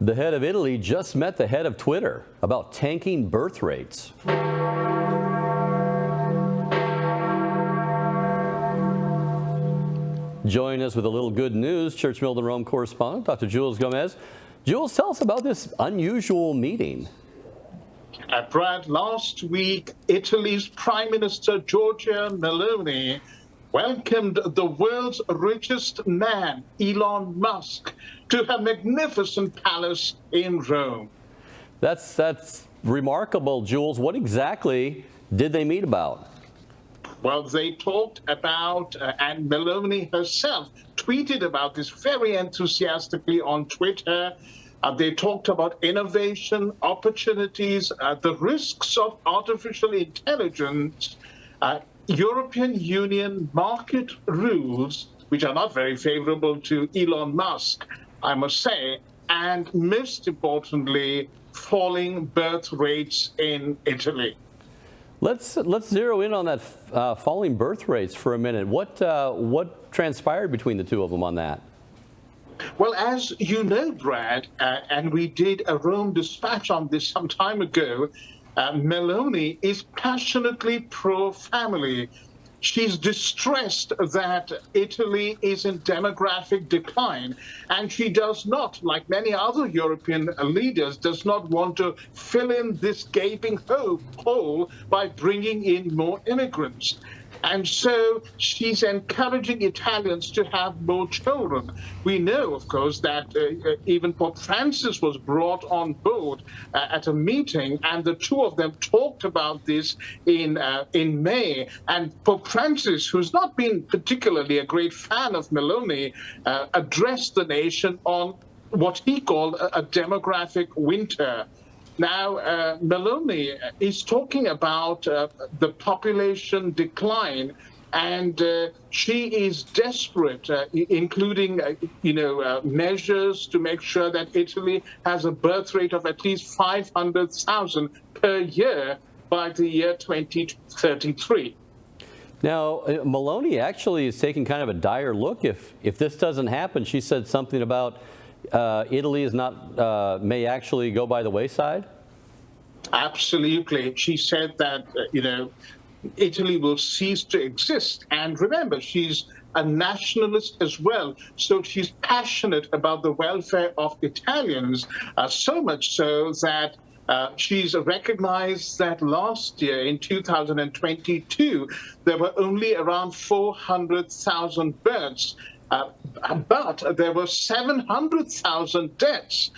The head of Italy just met the head of Twitter about tanking birth rates. Join us with a little good news, Church Milton Rome correspondent, Dr. Jules Gomez. Jules, tell us about this unusual meeting. Brad, last week, Italy's Prime Minister Giorgia Meloni welcomed the world's richest man, Elon Musk, to her magnificent palace in Rome. That's remarkable, Jules. What exactly did they meet about? Well, they talked about, and Meloni herself tweeted about this very enthusiastically on Twitter. They talked about innovation, opportunities, the risks of artificial intelligence, European Union market rules, which are not very favorable to Elon Musk, I must say, and most importantly, falling birth rates in Italy. Let's zero in on that falling birth rates for a minute. What transpired between the two of them on that? Well, as you know, Brad, and we did a Rome Dispatch on this some time ago, Meloni is passionately pro-family. She's distressed that Italy is in demographic decline, and she does not, like many other European leaders, does not want to fill in this gaping hole by bringing in more immigrants. And so she's encouraging Italians to have more children. We know, of course, that even Pope Francis was brought on board at a meeting, and the two of them talked about this in May. And Pope Francis, who's not been particularly a great fan of Meloni, addressed the nation on what he called a demographic winter. Now, Meloni is talking about the population decline, and she is desperate, including, measures to make sure that Italy has a birth rate of at least 500,000 per year by the year 2033. Now, Meloni actually is taking kind of a dire look. If this doesn't happen, she said something about Italy is not may actually go by the wayside? Absolutely. She said that, Italy will cease to exist. And remember, she's a nationalist as well. So she's passionate about the welfare of Italians, so much so that she's recognized that last year, in 2022, there were only around 400,000 births. But there were 700,000 deaths.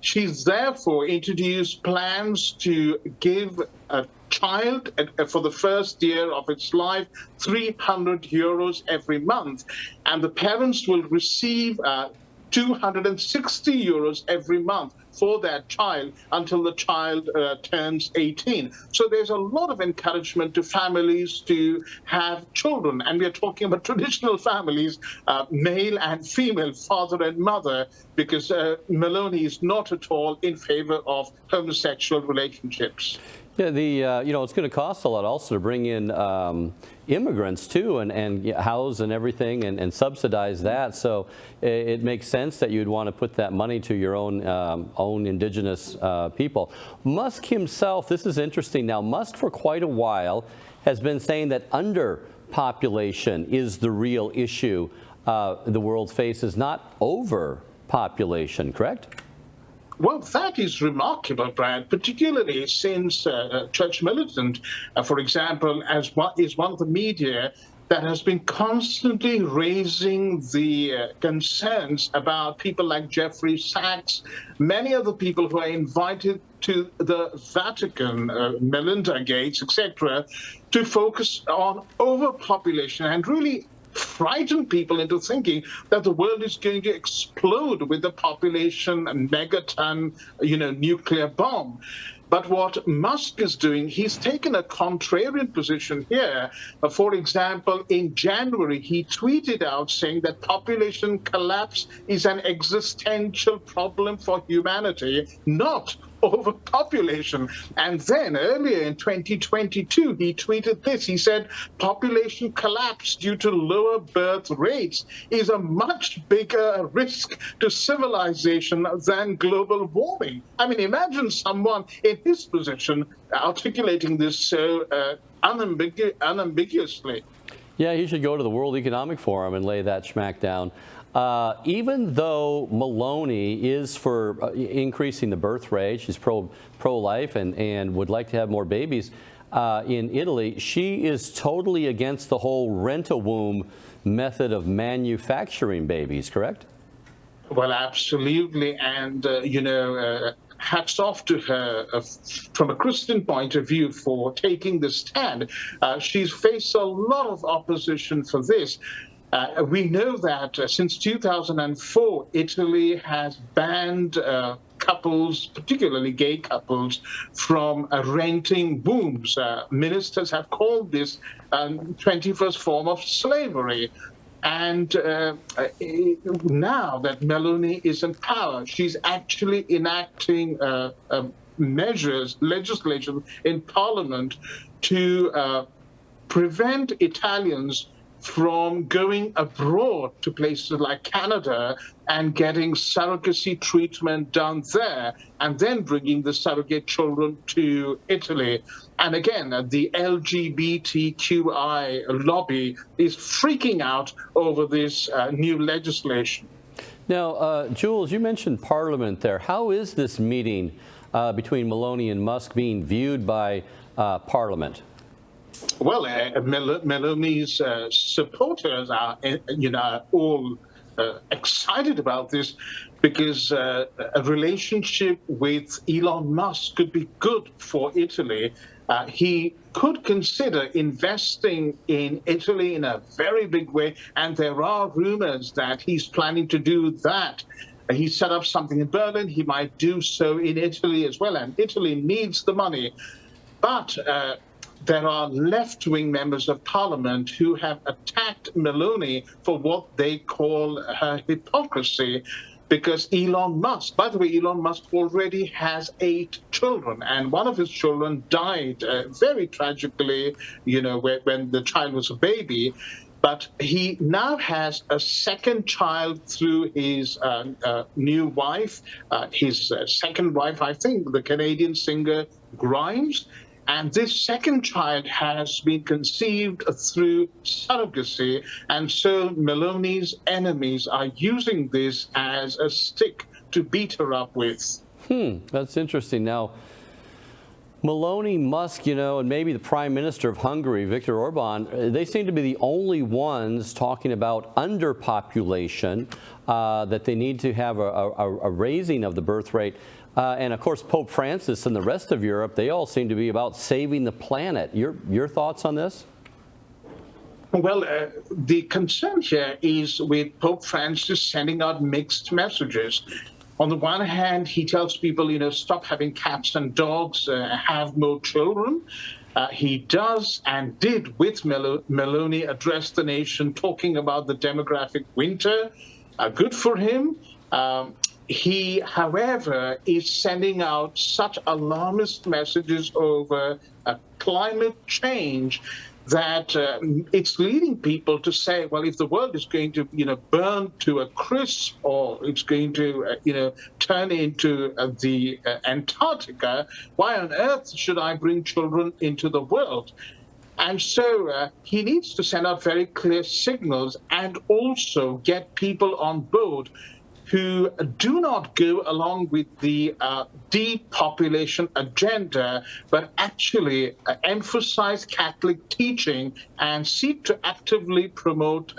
She's therefore introduced plans to give a child for the first year of its life 300 euros every month. And the parents will receive 260 euros every month for that child until the child turns 18. So there's a lot of encouragement to families to have children. And we are talking about traditional families, male and female, father and mother, because Meloni is not at all in favor of homosexual relationships. Yeah, it's going to cost a lot also to bring in immigrants too, and house and everything, and subsidize that. So it makes sense that you'd want to put that money to your own indigenous people. Musk himself, this is interesting. Now, Musk for quite a while has been saying that underpopulation is the real issue the world faces, not overpopulation, correct? Well, that is remarkable, Brad, particularly since Church Militant, for example, is one of the media that has been constantly raising the concerns about people like Jeffrey Sachs, many of the people who are invited to the Vatican, Melinda Gates, etc., to focus on overpopulation and really frighten people into thinking that the world is going to explode with the population megaton, nuclear bomb. But what Musk is doing, he's taken a contrarian position here. For example, in January, he tweeted out saying that population collapse is an existential problem for humanity, not overpopulation. And then earlier in 2022, he tweeted this. He said, population collapse due to lower birth rates is a much bigger risk to civilization than global warming. I mean, imagine someone in his position articulating this so unambiguously. Yeah, he should go to the World Economic Forum and lay that schmack down. Even though Meloni is for increasing the birth rate, she's pro-life and would like to have more babies in Italy, she is totally against the whole rent-a-womb method of manufacturing babies, correct? Well, absolutely. And, hats off to her from a Christian point of view for taking the stand. She's faced a lot of opposition for this. We know that since 2004, Italy has banned couples, particularly gay couples, from renting wombs. Ministers have called this 21st form of slavery. And now that Meloni is in power, she's actually enacting legislation in Parliament to prevent Italians from going abroad to places like Canada and getting surrogacy treatment done there, and then bringing the surrogate children to Italy. And again, the LGBTQI lobby is freaking out over this new legislation. Now, Jules, you mentioned Parliament there. How is this meeting between Meloni and Musk being viewed by Parliament? Well, Meloni's supporters are, all excited about this because a relationship with Elon Musk could be good for Italy. He could consider investing in Italy in a very big way, and there are rumors that he's planning to do that. He set up something in Berlin. He might do so in Italy as well, and Italy needs the money. But there are left-wing members of parliament who have attacked Meloni for what they call her hypocrisy, because Elon Musk, by the way, Elon Musk already has 8 children, and one of his children died very tragically, when the child was a baby. But he now has a second child through his new wife, his second wife, I think, the Canadian singer Grimes. And this second child has been conceived through surrogacy. And so Meloni's enemies are using this as a stick to beat her up with. That's interesting. Now, Meloni, Musk, and maybe the Prime Minister of Hungary, Viktor Orban, they seem to be the only ones talking about underpopulation, that they need to have a raising of the birth rate. And of course, Pope Francis and the rest of Europe, they all seem to be about saving the planet. Your thoughts on this? Well, the concern here is with Pope Francis sending out mixed messages. On the one hand, he tells people, stop having cats and dogs, have more children. He does and did with Meloni address the nation, talking about the demographic winter. Good for him. He, however, is sending out such alarmist messages over climate change that it's leading people to say, well, if the world is going to, burn to a crisp, or it's going to, turn into the Antarctica, why on earth should I bring children into the world? And so he needs to send out very clear signals and also get people on board who do not go along with the depopulation agenda, but actually emphasize Catholic teaching and seek to actively promote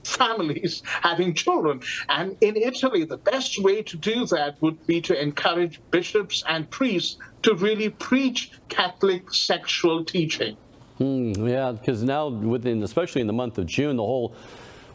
families having children. And in Italy, the best way to do that would be to encourage bishops and priests to really preach Catholic sexual teaching. Yeah, because now, especially in the month of June, the whole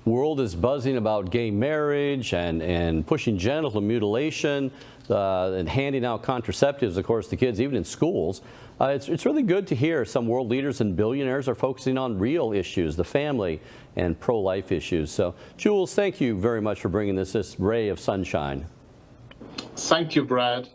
world is buzzing about gay marriage and pushing genital mutilation and handing out contraceptives, of course, to kids, even in schools. It's really good to hear some world leaders and billionaires are focusing on real issues, the family and pro-life issues. So, Jules, thank you very much for bringing this ray of sunshine. Thank you, Brad.